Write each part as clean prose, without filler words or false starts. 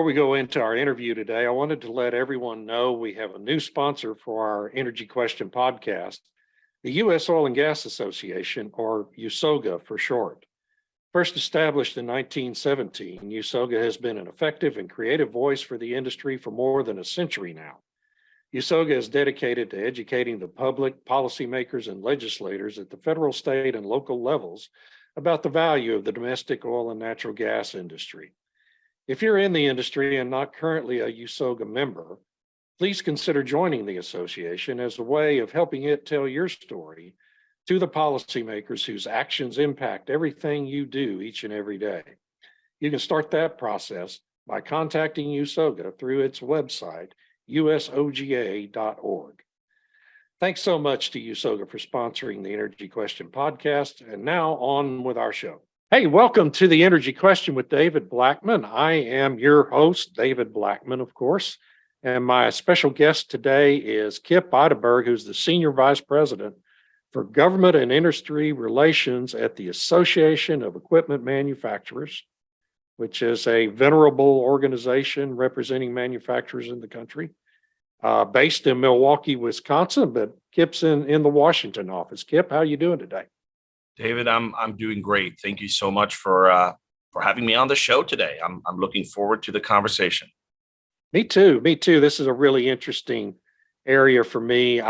we go into our interview today, I wanted to let everyone know we have a new sponsor for our Energy Question podcast, the U.S. Oil and Gas Association, or USOGA for short. First established in 1917, USOGA has been an effective and creative voice for the industry for more than a century now. USOGA is dedicated to educating the public, policymakers, and legislators at the federal, state, and local levels about the value of the domestic oil and natural gas industry. If you're in the industry and not currently a USOGA member, please consider joining the association as a way of helping it tell your story to the policymakers whose actions impact everything you do each and every day. You can start that process by contacting USOGA through its website, usoga.org. Thanks so much to USOGA for sponsoring the Energy Question podcast. And now on with our show. Hey, welcome to the Energy Question with David Blackman. I am your host, David Blackman, of course. And my special guest today is Kip Eideberg, who's the Senior Vice President for Government and Industry Relations at the Association of Equipment Manufacturers, which is a venerable organization representing manufacturers in the country, based in Milwaukee, Wisconsin, but Kip's in the Washington office. Kip, how are you doing today? David, I'm doing great. Thank you so much for having me on the show today. I'm looking forward to the conversation. Me too. This is a really interesting area for me.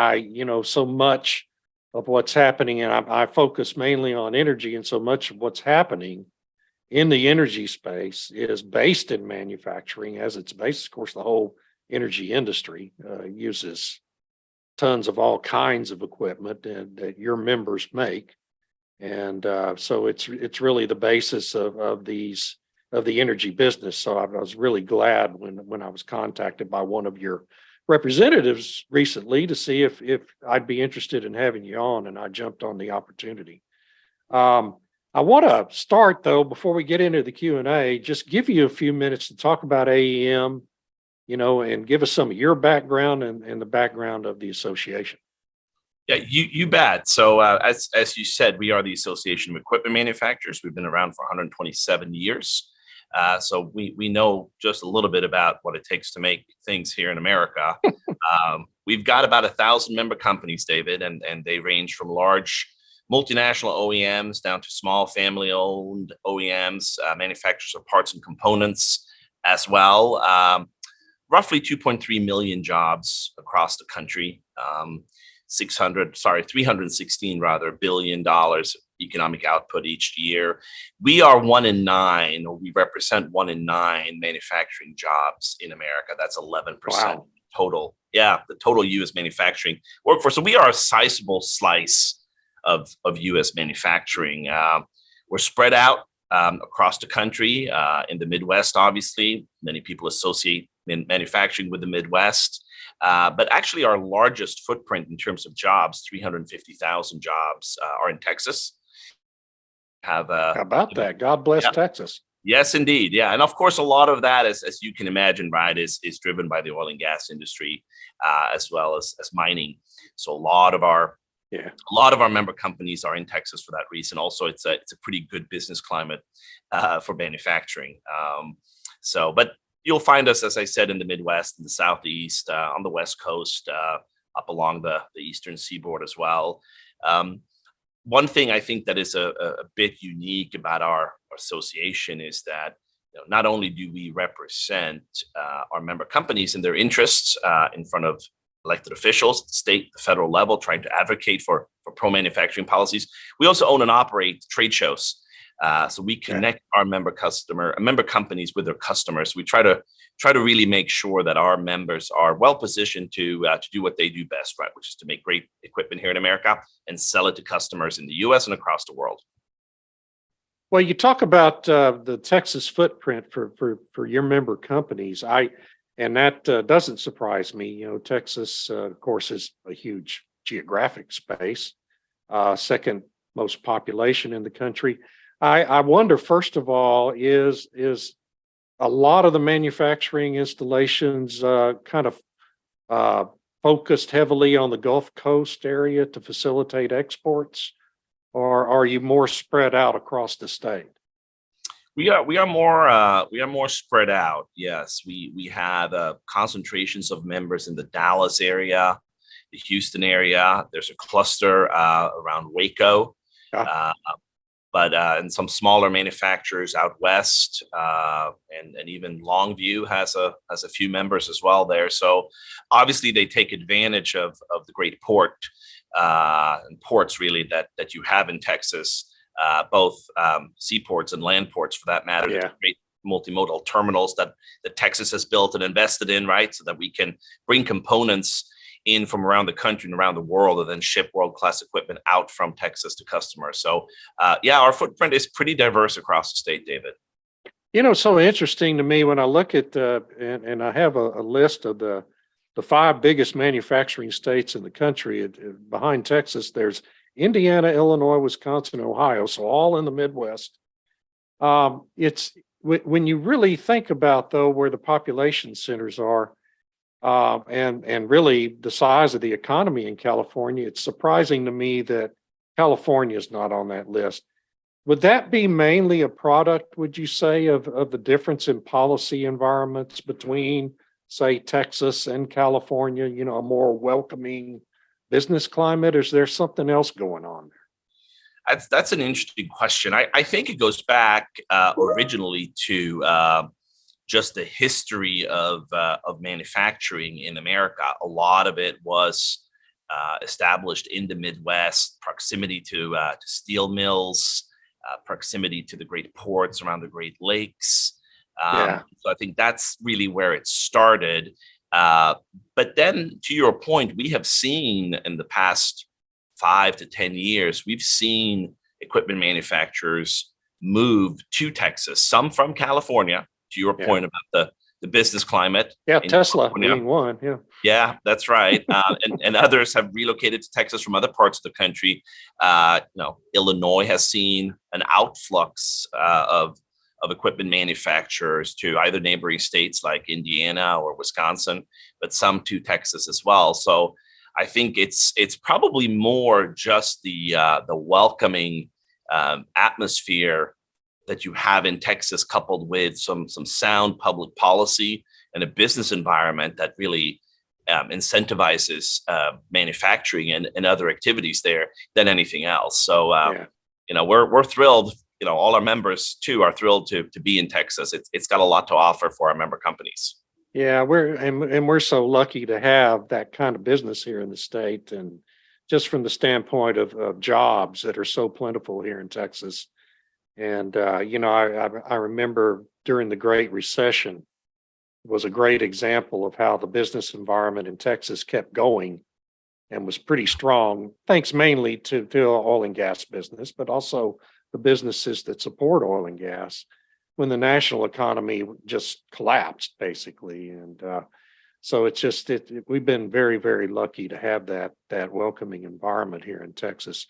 So much of what's happening, and I focus mainly on energy, and so much of what's happening in the energy space is based in manufacturing. As its base, of course, the whole energy industry uses tons of all kinds of equipment that your members make. And so it's really the basis of the energy business. So I was really glad when I was contacted by one of your representatives recently to see if I'd be interested in having you on, and I jumped on the opportunity. I want to start though, before we get into the Q&A, just give you a few minutes to talk about AEM, and give us some of your background and the background of the association. Yeah, you bet. So as you said, we are the Association of Equipment Manufacturers. We've been around for 127 years. So we know just a little bit about what it takes to make things here in America. We've got about 1,000 member companies, David, and they range from large multinational OEMs down to small family-owned OEMs, manufacturers of parts and components as well. Roughly 2.3 million jobs across the country. $316 billion economic output each year. We are 1 in 9, or we represent 1 in 9 manufacturing jobs in America. That's 11% Wow. Total. Yeah, the total U.S. manufacturing workforce. So we are a sizable slice of U.S. manufacturing. We're spread out across the country. In the Midwest, obviously, many people associate manufacturing with the Midwest. But actually, our largest footprint in terms of jobs, 350,000 jobs, are in Texas. How about that? God bless Texas. Yes, indeed. Yeah. And of course, a lot of that, as you can imagine, right, is driven by the oil and gas industry, as well as mining. So a lot of our member companies are in Texas for that reason. Also, it's a pretty good business climate for manufacturing. But you'll find us, as I said, in the Midwest, in the Southeast, on the West Coast, up along the Eastern Seaboard as well. One thing I think that is a bit unique about our association is that not only do we represent our member companies and their interests in front of elected officials, at the state, the federal level, trying to advocate for pro-manufacturing policies, we also own and operate trade shows. So we connect our member companies with their customers. We try to really make sure that our members are well positioned to do what they do best, right, which is to make great equipment here in America and sell it to customers in the U.S. and across the world. Well, you talk about the Texas footprint for your member companies. And that doesn't surprise me. Texas, of course, is a huge geographic space, second most population in the country. I wonder, first of all, is a lot of the manufacturing installations kind of focused heavily on the Gulf Coast area to facilitate exports, or are you more spread out across the state? We are more spread out. Yes, we have concentrations of members in the Dallas area, the Houston area. There's a cluster around Waco, Yeah. uh, but and some smaller manufacturers out west, and even Longview has a few members as well there. So obviously they take advantage of the great port and ports really that you have in Texas, both seaports and land ports for that matter. Yeah. The great multimodal terminals that Texas has built and invested in, right, so that we can bring components in from around the country and around the world, and then ship world-class equipment out from Texas to customers. So, yeah, our footprint is pretty diverse across the state, David. So interesting to me when I look at and I have a list of the five biggest manufacturing states in the country. Behind Texas, there's Indiana, Illinois, Wisconsin, Ohio, so all in the Midwest. It's when you really think about though where the population centers are, and really the size of the economy in California, it's surprising to me that California is not on that list. Would that be mainly a product, would you say, of the difference in policy environments between, say, Texas and California, a more welcoming business climate? Or is there something else going on there? That's an interesting question. I think it goes back originally to just the history of manufacturing in America. A lot of it was established in the Midwest, proximity to steel mills, proximity to the great ports around the Great Lakes. Yeah. So I think that's really where it started. But then, to your point, we have seen in the past 5 to 10 years, we've seen equipment manufacturers move to Texas, some from California, to your point about the business climate. Yeah, Tesla California being one. Yeah. Yeah, that's right. And others have relocated to Texas from other parts of the country. Illinois has seen an outflux of equipment manufacturers to either neighboring states like Indiana or Wisconsin, but some to Texas as well. So I think it's probably more just the welcoming atmosphere that you have in Texas, coupled with some sound public policy and a business environment that really incentivizes manufacturing and other activities there than anything else. So we're thrilled. All our members too are thrilled to be in Texas. It's got a lot to offer for our member companies. Yeah, we're so lucky to have that kind of business here in the state, and just from the standpoint of jobs that are so plentiful here in Texas. And I remember during the Great Recession was a great example of how the business environment in Texas kept going and was pretty strong, thanks mainly to oil and gas business, but also the businesses that support oil and gas when the national economy just collapsed, basically. And so it's just we've been very, very lucky to have that welcoming environment here in Texas.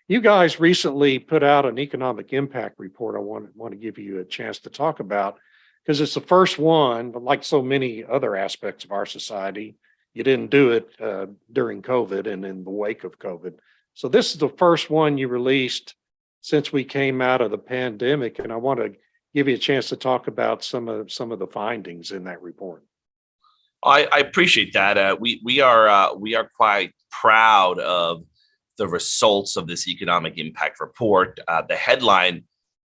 You guys recently put out an economic impact report I want to give you a chance to talk about, because it's the first one, but like so many other aspects of our society, you didn't do it during COVID and in the wake of COVID. So this is the first one you released since we came out of the pandemic, and I want to give you a chance to talk about some of the findings in that report. I appreciate that. We are quite proud of the results of this economic impact report. The headline,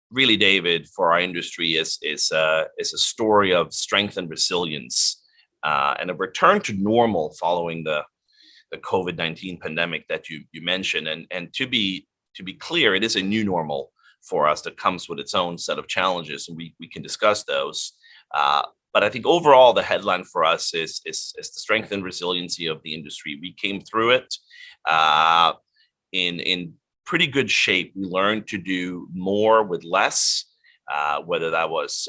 really, David, for our industry is a story of strength and resilience, and a return to normal following the COVID-19 pandemic that you mentioned. And to be clear, it is a new normal for us that comes with its own set of challenges, and we can discuss those. But I think overall, the headline for us is the strength and resiliency of the industry. We came through it in pretty good shape. We learned to do more with less, whether that was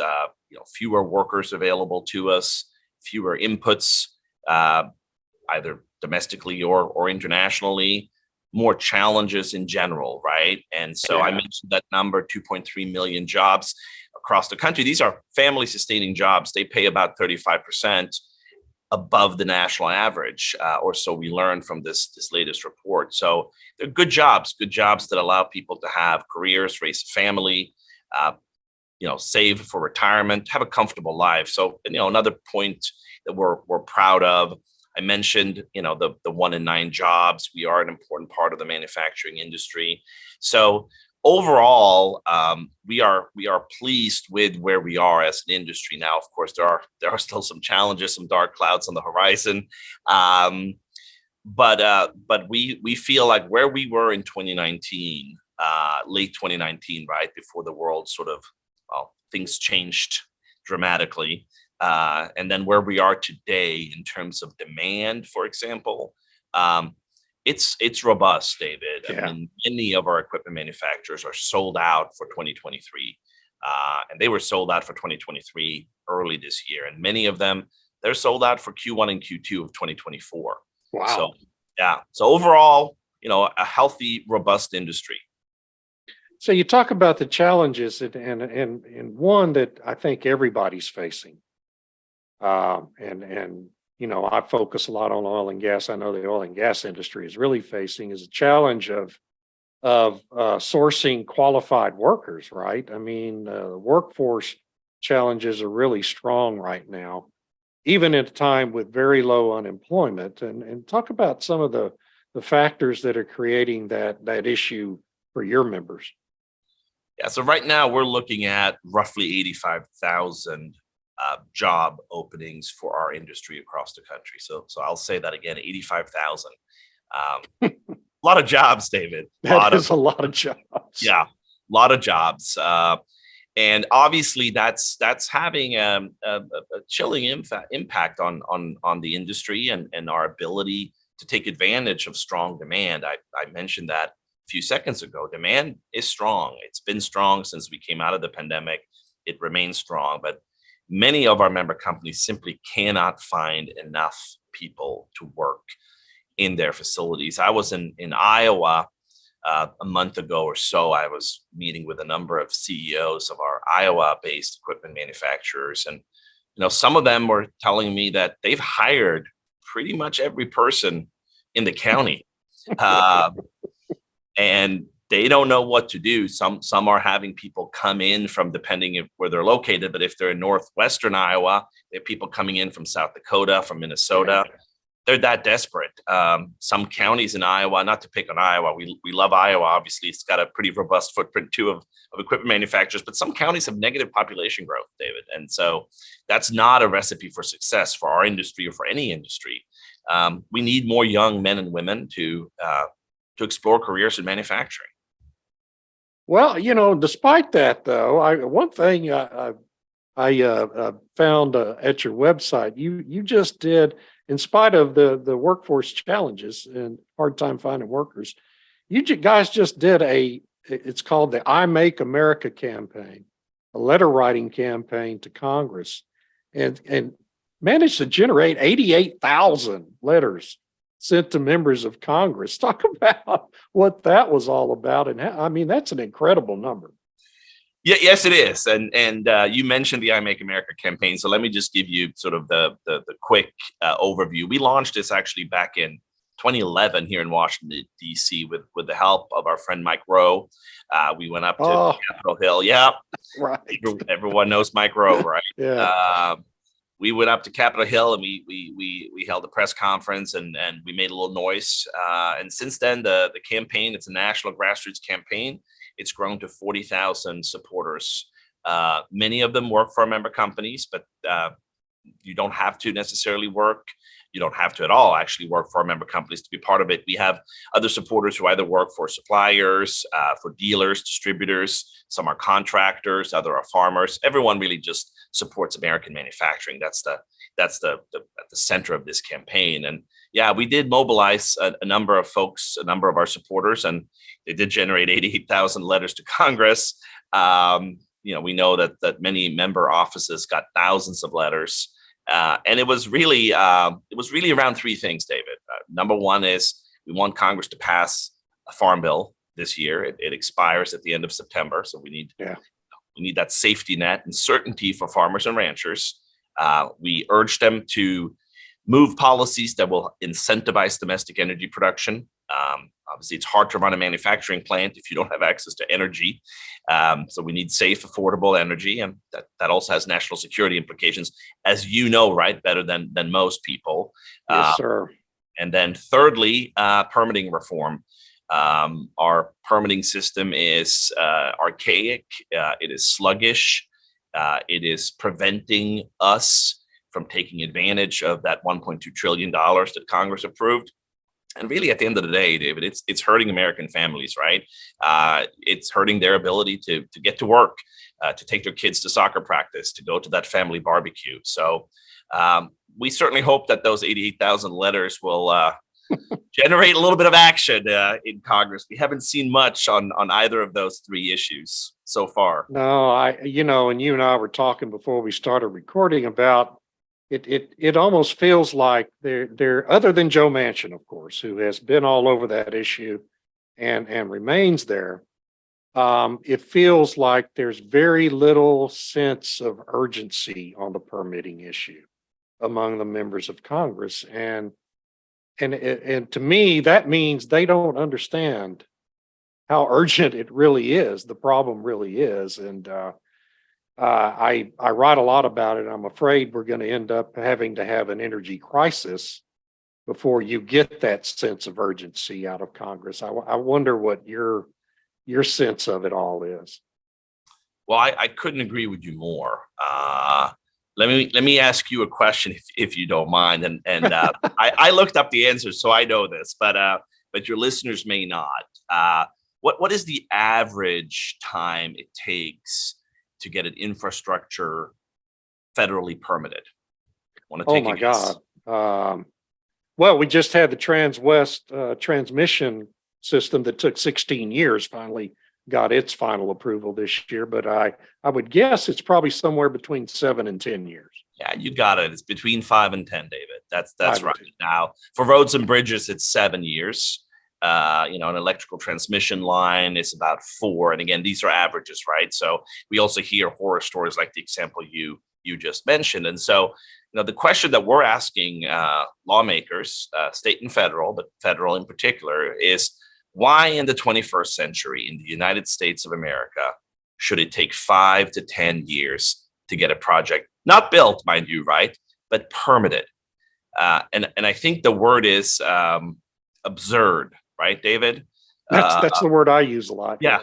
fewer workers available to us, fewer inputs, either domestically or internationally, more challenges in general, right? And so I mentioned that number, 2.3 million jobs across the country. These are family sustaining jobs. They pay about 35% above the national average, or so we learned from this latest report. So they're good jobs that allow people to have careers, raise a family, save for retirement, have a comfortable life. So, another point that we're proud of. I mentioned, the 1 in 9 jobs. We are an important part of the manufacturing industry. So overall, we are pleased with where we are as an industry now. Of course, there are still some challenges, some dark clouds on the horizon. But we feel like where we were in 2019, late 2019, right before the world sort of, things changed dramatically. And then where we are today in terms of demand, for example, it's robust, David. Yeah. I mean, many of our equipment manufacturers are sold out for 2023, and they were sold out for 2023 early this year, and many of them they're sold out for Q1 and Q2 of 2024. Wow. So yeah. So overall, a healthy, robust industry. So you talk about the challenges and one that I think everybody's facing. I focus a lot on oil and gas. I know the oil and gas industry is really facing is a challenge of sourcing qualified workers, right? I mean, the workforce challenges are really strong right now, even at a time with very low unemployment. And talk about some of the factors that are creating that issue for your members. Yeah. So right now we're looking at roughly 85,000 job openings for our industry across the country. So I'll say that again, 85,000. A lot of jobs, David. That is a lot of jobs. Yeah, a lot of jobs. And obviously that's having a chilling impact on the industry and our ability to take advantage of strong demand. I mentioned that a few seconds ago. Demand is strong. It's been strong since we came out of the pandemic. It remains strong, but many of our member companies simply cannot find enough people to work in their facilities. I was in Iowa a month ago or so. I was meeting with a number of CEOs of our Iowa-based equipment manufacturers, and some of them were telling me that they've hired pretty much every person in the county, and they don't know what to do. Some are having people come in from, depending on where they're located, but if they're in northwestern Iowa, they have people coming in from South Dakota, from Minnesota. They're that desperate. Some counties in Iowa, not to pick on Iowa, we love Iowa. Obviously, it's got a pretty robust footprint too of equipment manufacturers, but some counties have negative population growth, David. And so that's not a recipe for success for our industry or for any industry. We need more young men and women to explore careers in manufacturing. Well, despite that, though, one thing I found at your website, you just did, in spite of the workforce challenges and hard time finding workers, guys just did it's called the I Make America campaign, a letter writing campaign to Congress, and managed to generate 88,000 letters sent to members of Congress. Talk about what that was all about. And I mean, that's an incredible number. Yeah, yes, it is. And you mentioned the I Make America campaign. So let me just give you sort of the quick overview. We launched this actually back in 2011 here in Washington, D.C. with the help of our friend Mike Rowe. We went up to Capitol Hill. Yeah, right. Everyone knows Mike Rowe, right? Yeah. We went up to Capitol Hill and we held a press conference and we made a little noise. And since then, the campaign, it's a national grassroots campaign. It's grown to 40,000 supporters. Many of them work for our member companies, but you don't have to necessarily work. You don't have to at all actually work for our member companies to be part of it. We have other supporters who either work for suppliers, for dealers, distributors. Some are contractors, other are farmers. Everyone really just supports American manufacturing. That's the at the center of this campaign. And yeah, we did mobilize a number of folks, a number of our supporters, and they did generate 88,000 letters to Congress. We know that many member offices got thousands of letters. And it was really around three things, David. Number one is we want Congress to pass a farm bill this year. It expires at the end of September, so we need that safety net and certainty for farmers and ranchers. We urge them to move policies that will incentivize domestic energy production. Obviously, it's hard to run a manufacturing plant if you don't have access to energy. So we need safe, affordable energy, and that also has national security implications, as you know, right, better than most people. Yes, sir. And then thirdly, permitting reform. Our permitting system is archaic. It is sluggish. It is preventing us from taking advantage of that $1.2 trillion that Congress approved. And really, at the end of the day, David, it's hurting American families, right? It's hurting their ability to get to work, to take their kids to soccer practice, to go to that family barbecue. So we certainly hope that those 88,000 letters will generate a little bit of action in Congress. We haven't seen much on either of those three issues so far. No, and you and I were talking before we started recording about it almost feels like they're other than Joe Manchin, of course, who has been all over that issue and remains there. It feels like there's very little sense of urgency on the permitting issue among the members of Congress. And to me, that means they don't understand how urgent it really is. The problem really is. And I write a lot about it. I'm afraid we're going to end up having to have an energy crisis before you get that sense of urgency out of Congress. I wonder what your sense of it all is. Well, I couldn't agree with you more. Let me ask you a question, if you don't mind. And I looked up the answers, so I know this, but your listeners may not. What is the average time it takes to get an infrastructure federally permitted? Oh my God! Well, we just had the Trans-West transmission system that took 16 years. Finally got its final approval this year, but I would guess it's probably somewhere between 7 and 10 years. Yeah, you got it. It's between 5 and 10, David. That's right. Now, for roads and bridges, it's 7 years. An electrical transmission line is about 4. And again, these are averages, right? So we also hear horror stories like the example you just mentioned. And so, the question that we're asking lawmakers, state and federal, but federal in particular, is why in the 21st century in the United States of America should it take 5 to 10 years to get a project not built, mind you, right, but permitted? And I think the word is absurd. Right, David? That's the word I use a lot. Yeah,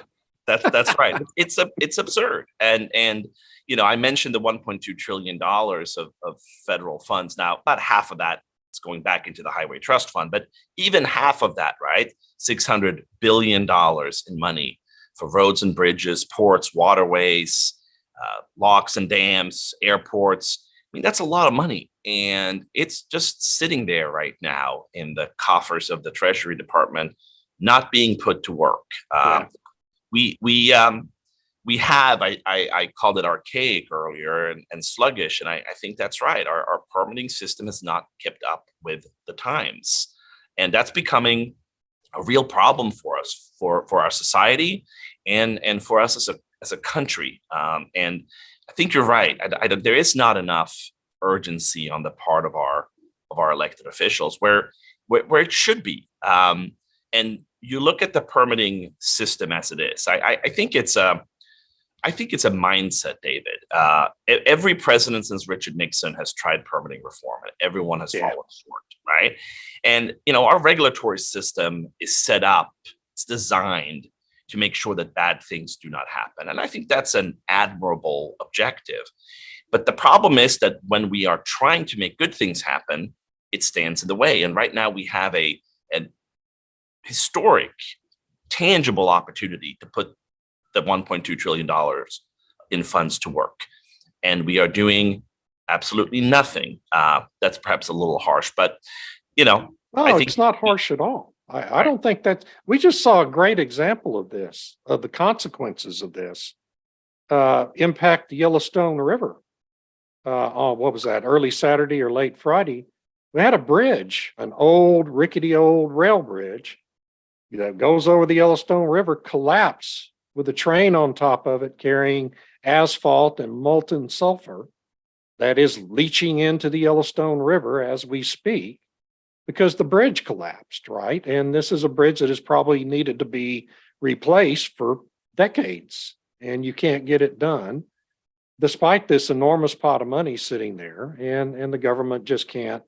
that's right. It's absurd. And I mentioned the $1.2 trillion of federal funds. Now, about half of that is going back into the Highway Trust Fund, but even half of that, right, $600 billion in money for roads and bridges, ports, waterways, locks and dams, airports. I mean, that's a lot of money, and it's just sitting there right now in the coffers of the Treasury Department, not being put to work. Yeah. We have, I called it archaic earlier and sluggish, and I think that's right. Our permitting system has not kept up with the times, and that's becoming a real problem for us, for our society, and for us as a country. And I think you're right. There is not enough urgency on the part of our elected officials where it should be. And you look at the permitting system as it is. I think it's a mindset, David. Every president since Richard Nixon has tried permitting reform, and everyone has fallen short, right? And our regulatory system is set up, it's designed to make sure that bad things do not happen. And I think that's an admirable objective. But the problem is that when we are trying to make good things happen, it stands in the way. And right now we have an historic, tangible opportunity to put the $1.2 trillion in funds to work. And we are doing absolutely nothing. That's perhaps a little harsh, but no, I think it's not harsh at all. I don't think that we just saw a great example of this, of the consequences of this impact the Yellowstone River. What was that, early Saturday or late Friday? We had a bridge, an old, rickety old rail bridge that goes over the Yellowstone River, collapse with a train on top of it carrying asphalt and molten sulfur. that is leaching into the Yellowstone River as we speak because the bridge collapsed, right? And this is a bridge that is probably needed to be replaced for decades, and you can't get it done despite this enormous pot of money sitting there, and the government just can't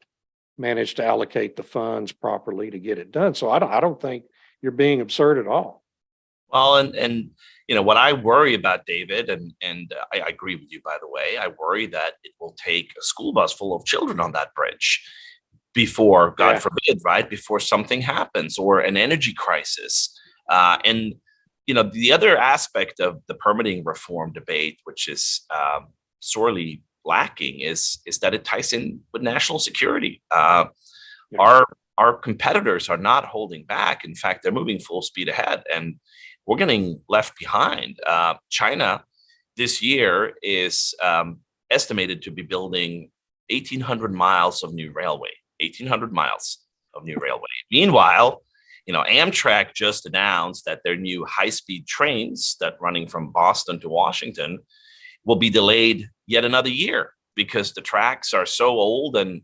manage to allocate the funds properly to get it done. So I don't think you're being absurd at all. Well, and what I worry about, David, and I agree with you, by the way. I worry that it will take a school bus full of children on that bridge before, God forbid, right, before something happens or an energy crisis. And the other aspect of the permitting reform debate, which is sorely lacking, is that it ties in with national security. Our competitors are not holding back. In fact, they're moving full speed ahead, and we're getting left behind. China this year is estimated to be building 1,800 miles of new railway. 1,800 miles of new railway. Meanwhile, Amtrak just announced that their new high-speed trains that running from Boston to Washington will be delayed yet another year because the tracks are so old and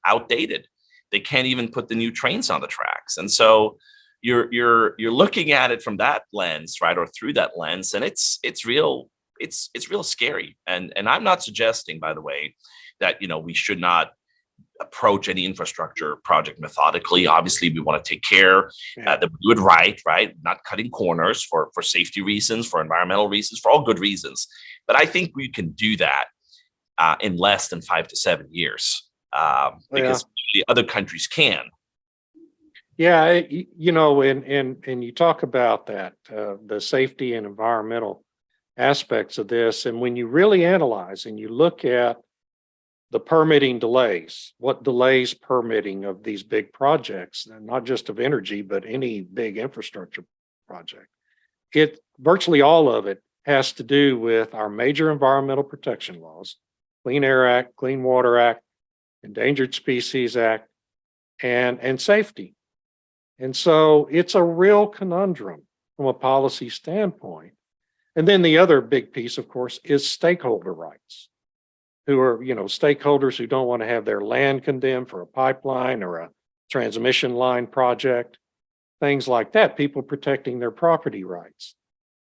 outdated. They can't even put the new trains on the tracks. And so you're looking at it from that lens, right, or through that lens, and it's real scary. And I'm not suggesting, by the way, that we should not approach any infrastructure project methodically. Obviously, we want to take care that we do it right, not cutting corners for safety reasons, for environmental reasons, for all good reasons. But I think we can do that in less than 5 to 7 years because the other countries can. Yeah, and you talk about that, the safety and environmental aspects of this. And when you really analyze and you look at the permitting delays, what delays permitting of these big projects, and not just of energy, but any big infrastructure project, virtually all of it has to do with our major environmental protection laws, Clean Air Act, Clean Water Act, Endangered Species Act, and safety. And so it's a real conundrum from a policy standpoint. And then the other big piece, of course, is stakeholder rights, who are, stakeholders who don't want to have their land condemned for a pipeline or a transmission line project, things like that, people protecting their property rights.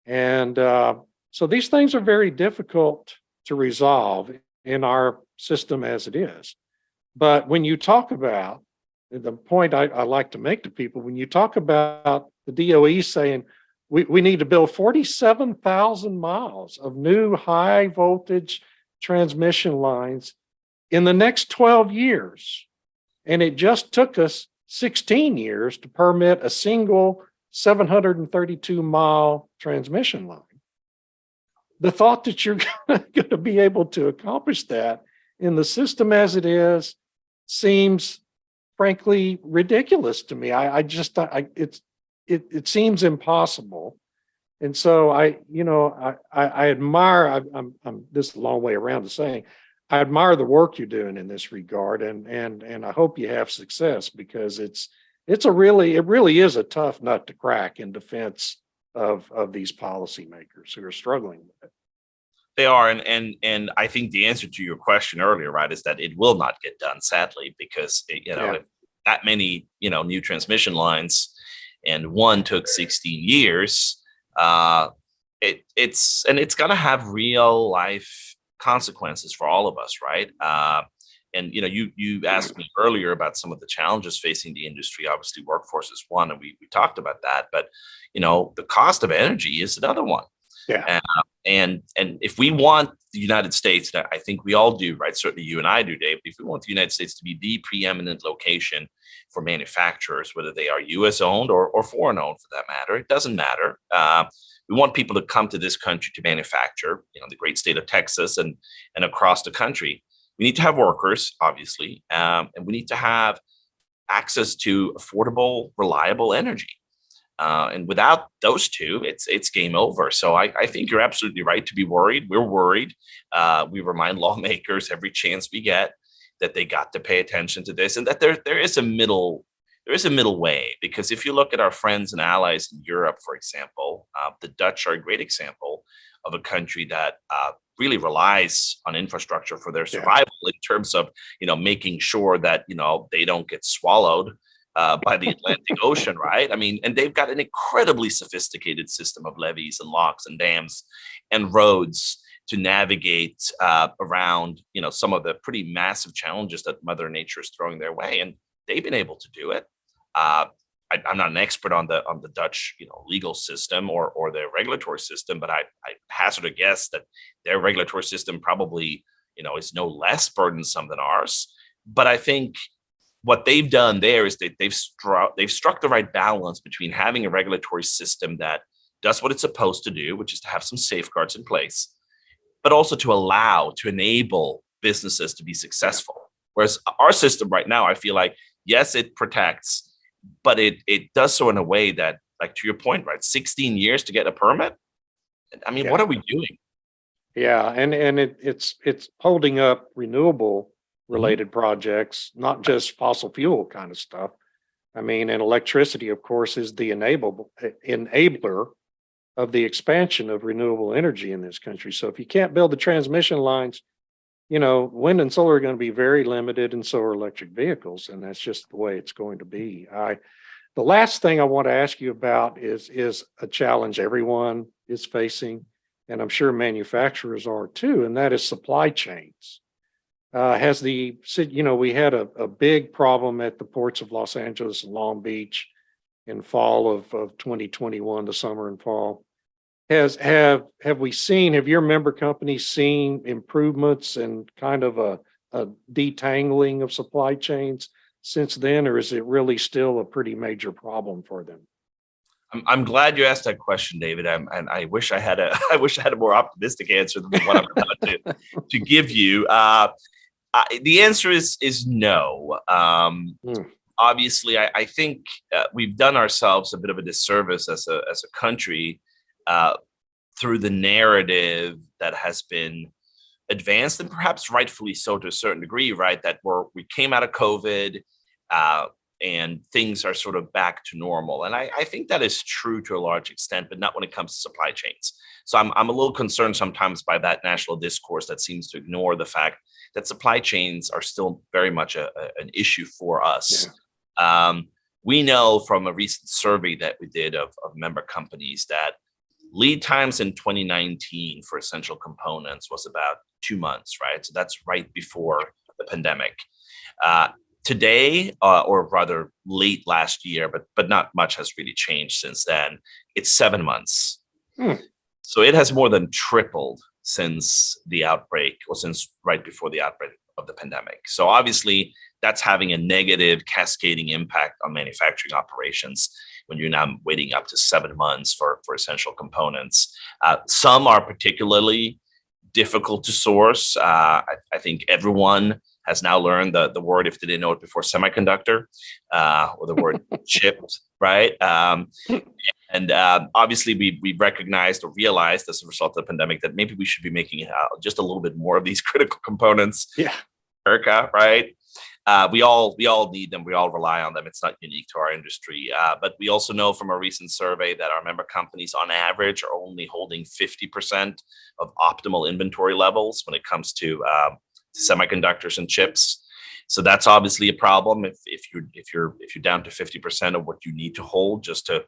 And so these things are very difficult to resolve in our system as it is. But when you talk about the point I like to make to people, when you talk about the DOE saying we need to build 47,000 miles of new high voltage transmission lines in the next 12 years, and it just took us 16 years to permit a single 732-mile transmission line. The thought that you're going to be able to accomplish that in the system as it is seems frankly ridiculous to me. It seems impossible. And so I admire, this is a long way around to saying, I admire the work you're doing in this regard, and I hope you have success, because it really is a tough nut to crack in defense of these policymakers who are struggling with it. They are, and I think the answer to your question earlier, right, is that it will not get done, sadly, because if that many new transmission lines, and one took 16 years. It's going to have real life consequences for all of us, right? And you asked me earlier about some of the challenges facing the industry. Obviously, workforce is one, and we talked about that. But the cost of energy is another one. Yeah. And if we want the United States, and I think we all do, right? Certainly you and I do, Dave. If we want the United States to be the preeminent location for manufacturers, whether they are U.S. owned or foreign owned for that matter, it doesn't matter. We want people to come to this country to manufacture, the great state of Texas and across the country. We need to have workers, obviously, and we need to have access to affordable, reliable energy. And without those two, it's game over. So I think you're absolutely right to be worried. We're worried. We remind lawmakers every chance we get that they got to pay attention to this, and that there is a middle way. Because if you look at our friends and allies in Europe, for example, the Dutch are a great example of a country that really relies on infrastructure for their survival in terms of, making sure that, they don't get swallowed by the Atlantic Ocean, right? I mean, and they've got an incredibly sophisticated system of levees and locks and dams and roads to navigate around, some of the pretty massive challenges that Mother Nature is throwing their way, and they've been able to do it. I'm not an expert on the Dutch, legal system or their regulatory system, but I hazard a guess that their regulatory system probably, is no less burdensome than ours. But I think what they've done there is that they've struck the right balance between having a regulatory system that does what it's supposed to do, which is to have some safeguards in place, but also to enable businesses to be successful. Whereas our system right now, I feel like, yes, it protects, but it does so in a way that, like, to your point, right, 16 years to get a permit. I mean, what are we doing? Yeah, and it's holding up renewable related projects, not just fossil fuel kind of stuff. I mean, and electricity, of course, is the enabler of the expansion of renewable energy in this country. So if you can't build the transmission lines, wind and solar are going to be very limited, and so are electric vehicles, and that's just the way it's going to be. The last thing I want to ask you about is a challenge everyone is facing, and I'm sure manufacturers are too, and that is supply chains. We had a big problem at the ports of Los Angeles and Long Beach in fall of 2021, the summer and fall. Have your member companies seen improvements and kind of a detangling of supply chains since then, or is it really still a pretty major problem for them? I'm glad you asked that question, David. And I wish I had a more optimistic answer than the one I'm about to give you. The answer is no. Obviously, I think we've done ourselves a bit of a disservice as a country through the narrative that has been advanced, and perhaps rightfully so to a certain degree, right? That we came out of COVID and things are sort of back to normal. And I think that is true to a large extent, but not when it comes to supply chains. So I'm a little concerned sometimes by that national discourse that seems to ignore the fact that supply chains are still very much an issue for us. Yeah. We know from a recent survey that we did of member companies that lead times in 2019 for essential components was about 2 months, right? So that's right before the pandemic. Today, or rather late last year, but not much has really changed since then, it's 7 months. So it has more than tripled since the outbreak, or since right before the outbreak of the pandemic. So obviously that's having a negative cascading impact on manufacturing operations when you're now waiting up to 7 months for essential components. Some are particularly difficult to source. I think everyone has now learned the word, if they didn't know it before, semiconductor, or the word chipped, right? And obviously we recognized or realized as a result of the pandemic that maybe we should be making just a little bit more of these critical components. Yeah, America, right? We all need them. We all rely on them. It's not unique to our industry. But we also know from a recent survey that our member companies on average are only holding 50% of optimal inventory levels when it comes to semiconductors and chips. So that's obviously a problem if you're down to 50% of what you need to hold just to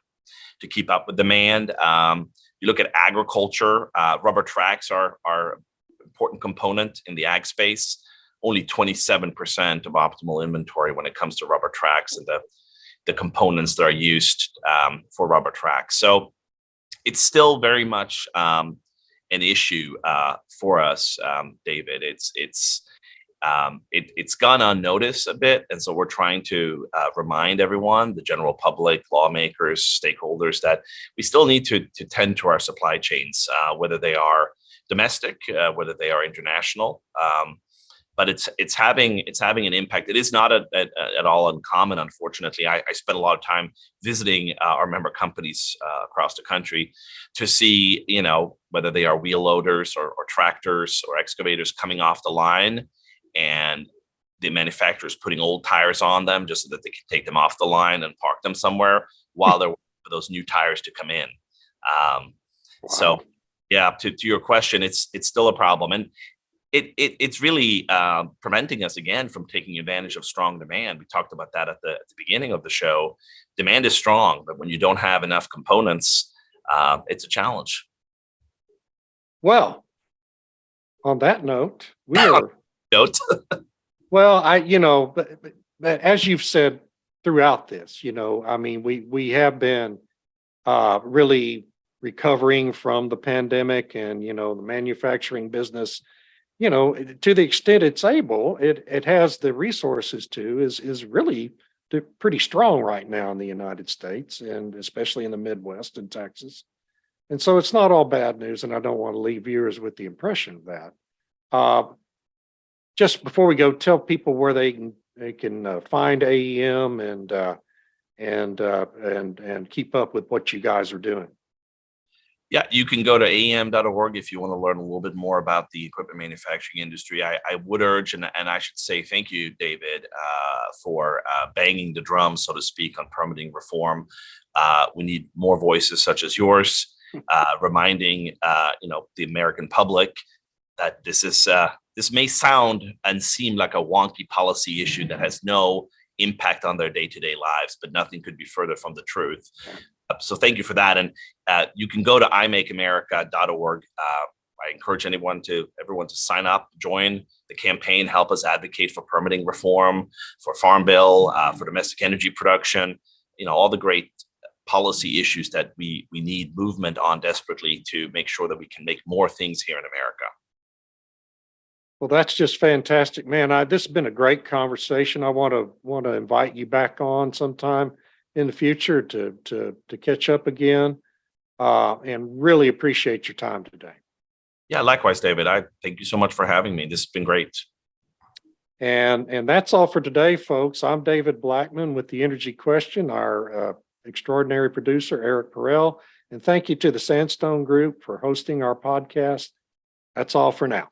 keep up with demand. You look at agriculture, rubber tracks are an important component in the ag space. Only 27% of optimal inventory when it comes to rubber tracks and the components that are used for rubber tracks. So it's still very much an issue for us, David. It's gone unnoticed a bit, and so we're trying to remind everyone, the general public, lawmakers, stakeholders, that we still need to tend to our supply chains, whether they are domestic, whether they are international. But it's having an impact. It is not at all uncommon, unfortunately. I spent a lot of time visiting our member companies across the country to see, whether they are wheel loaders or tractors or excavators coming off the line, and the manufacturers putting old tires on them just so that they can take them off the line and park them somewhere while they're waiting for those new tires to come in. Wow. So Yeah, to your question, it's still a problem, and it's really preventing us again from taking advantage of strong demand. We talked about that at the beginning of the show. Demand is strong, but when you don't have enough components, it's a challenge. Well, on that note, we are Note. well. But as you've said throughout this, I mean, we have been really recovering from the pandemic, and the manufacturing business, to the extent it's able, it has the resources is really pretty strong right now in the United States, and especially in the Midwest and Texas. And so it's not all bad news, and I don't want to leave viewers with the impression of that. Just before we go, tell people where they can find AEM and keep up with what you guys are doing. Yeah, you can go to aem.org if you want to learn a little bit more about the equipment manufacturing industry. I would urge, and I should say thank you, David, for banging the drum, so to speak, on permitting reform. We need more voices such as yours, reminding the American public that this may sound and seem like a wonky policy issue that has no impact on their day-to-day lives, but nothing could be further from the truth. So thank you for that. And you can go to imakeamerica.org. I encourage everyone to sign up, join the campaign, help us advocate for permitting reform, for Farm Bill, for domestic energy production, all the great policy issues that we need movement on desperately to make sure that we can make more things here in America. Well, that's just fantastic, man. This has been a great conversation. I want to invite you back on sometime in the future to catch up again, and really appreciate your time today. Yeah, likewise, David. I thank you so much for having me. This has been great. And that's all for today, folks. I'm David Blackman with the Energy Question, our extraordinary producer, Eric Perel. And thank you to the Sandstone Group for hosting our podcast. That's all for now.